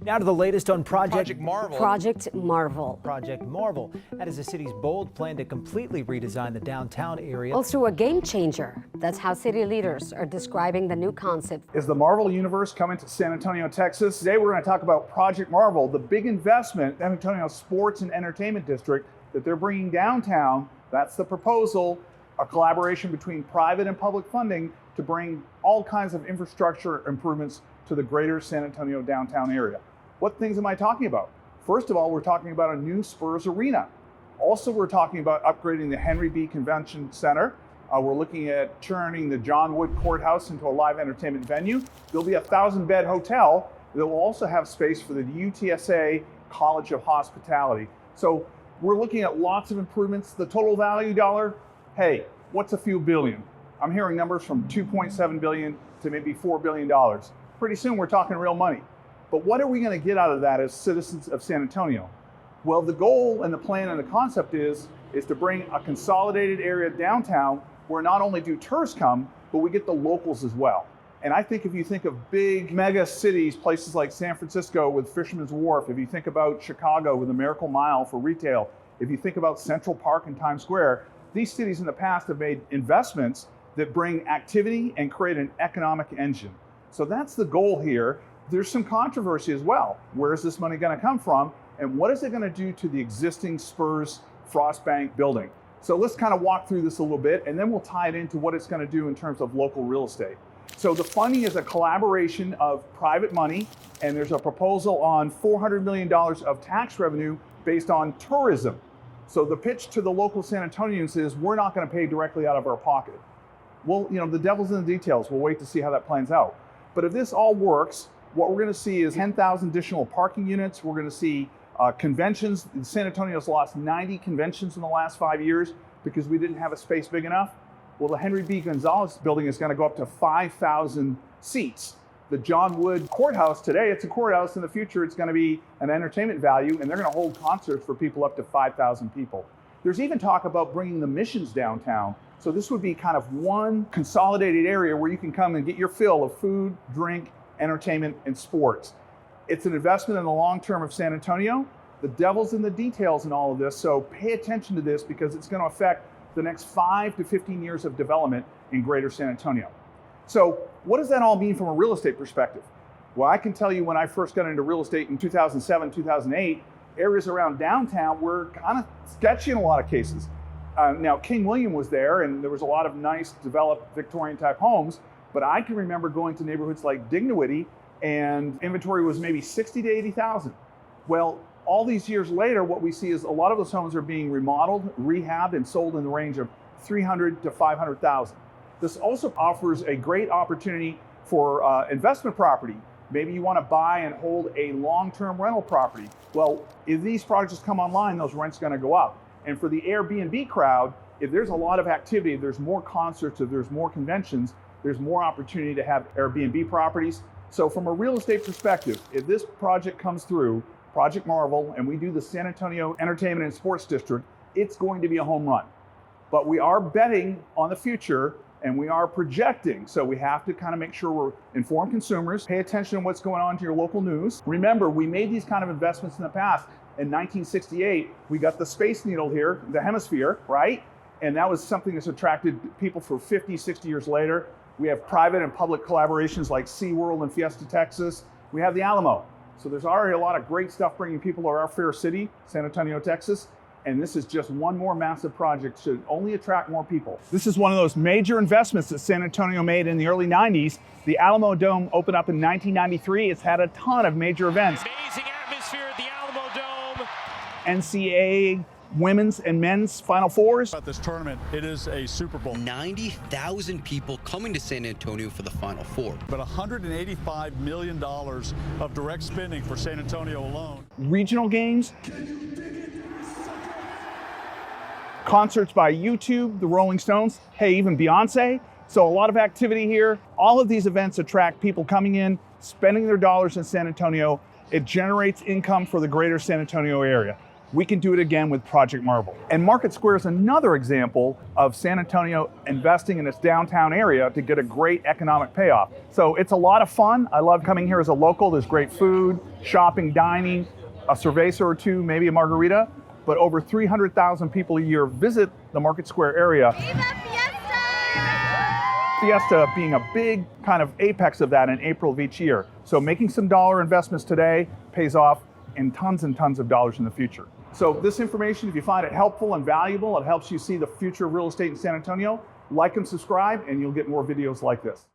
Now to the latest on Project Marvel. Project Marvel. Project Marvel. That is the city's bold plan to completely redesign the downtown area. Also a game changer. That's how city leaders are describing the new concept. Is the Marvel Universe coming to San Antonio, Texas? Today we're going to talk about Project Marvel, the big investment, San Antonio Sports and Entertainment District that they're bringing downtown. That's the proposal, a collaboration between private and public funding to bring all kinds of infrastructure improvements to the greater San Antonio downtown area. What things am I talking about? First of all, we're talking about a new Spurs arena. Also, we're talking about upgrading the Henry B. Convention Center. We're looking at turning the John Wood Courthouse into a live entertainment venue. There'll be a 1,000-bed hotel that will also have space for the UTSA College of Hospitality. So we're looking at lots of improvements. The total value dollar, hey, what's a few billion? I'm hearing numbers from $2.7 billion to maybe $4 billion. Pretty soon we're talking real money. But what are we going to get out of that as citizens of San Antonio? Well, the goal and the plan and the concept is to bring a consolidated area downtown where not only do tourists come, but we get the locals as well. And I think if you think of big mega cities, places like San Francisco with Fisherman's Wharf, if you think about Chicago with the Miracle Mile for retail, if you think about Central Park and Times Square, these cities in the past have made investments that bring activity and create an economic engine. So that's the goal here. There's some controversy as well. Where is this money going to come from? And what is it going to do to the existing Spurs Frost Bank building? So let's kind of walk through this a little bit, and then we'll tie it into what it's going to do in terms of local real estate. So the funding is a collaboration of private money, and there's a proposal on $400 million of tax revenue based on tourism. So the pitch to the local San Antonians is we're not going to pay directly out of our pocket. Well, you know, the devil's in the details. We'll wait to see how that plans out. But if this all works, what we're going to see is 10,000 additional parking units. We're going to see conventions. San Antonio's lost 90 conventions in the last 5 years because we didn't have a space big enough. Well, the Henry B. Gonzalez building is going to go up to 5,000 seats. The John Wood Courthouse today, it's a courthouse. In the future, it's going to be an entertainment value, and they're going to hold concerts for people up to 5,000 people. There's even talk about bringing the Missions downtown. So this would be kind of one consolidated area where you can come and get your fill of food, drink, entertainment, and sports. It's an investment in the long term of San Antonio. The devil's in the details in all of this, so pay attention to this because it's going to affect the next 5 to 15 years of development in greater San Antonio. So what does that all mean from a real estate perspective? Well, I can tell you when I first got into real estate in 2007, 2008, areas around downtown were kind of sketchy in a lot of cases. Now, King William was there, and there was a lot of nice, developed Victorian-type homes, but I can remember going to neighborhoods like Dignowity, and inventory was maybe 60 to 80,000. Well, all these years later, what we see is a lot of those homes are being remodeled, rehabbed, and sold in the range of 300 to 500,000. This also offers a great opportunity for investment property. Maybe you want to buy and hold a long-term rental property. Well, if these projects come online, those rents are going to go up. And for the Airbnb crowd, if there's a lot of activity, if there's more concerts, if there's more conventions, there's more opportunity to have Airbnb properties. So from a real estate perspective, if this project comes through, Project Marvel, and we do the San Antonio Entertainment and Sports District, it's going to be a home run. But we are betting on the future, and we are projecting. So we have to kind of make sure we're informed consumers, pay attention to what's going on to your local news. Remember, we made these kind of investments in the past. In 1968, we got the Space Needle here, the hemisphere, right? And that was something that's attracted people for 50, 60 years later. We have private and public collaborations like SeaWorld and Fiesta, Texas. We have the Alamo. So there's already a lot of great stuff bringing people to our fair city, San Antonio, Texas. And this is just one more massive project, should only attract more people. This is one of those major investments that San Antonio made in the early 90s. The Alamo Dome opened up in 1993. It's had a ton of major events. Amazing atmosphere at the Alamo Dome. NCAA women's and men's Final Fours. About this tournament, it is a Super Bowl. 90,000 people coming to San Antonio for the Final Four. But $185 million of direct spending for San Antonio alone. Regional games. Concerts by U2, the Rolling Stones, hey, even Beyonce. So a lot of activity here. All of these events attract people coming in, spending their dollars in San Antonio. It generates income for the greater San Antonio area. We can do it again with Project Marvel. And Market Square is another example of San Antonio investing in its downtown area to get a great economic payoff. So it's a lot of fun. I love coming here as a local. There's great food, shopping, dining, a cerveza or two, maybe a margarita. But over 300,000 people a year visit the Market Square area. Fiesta being a big kind of apex of that in April of each year. So making some dollar investments today pays off in tons and tons of dollars in the future. So this information, if you find it helpful and valuable, it helps you see the future of real estate in San Antonio, like and subscribe, and you'll get more videos like this.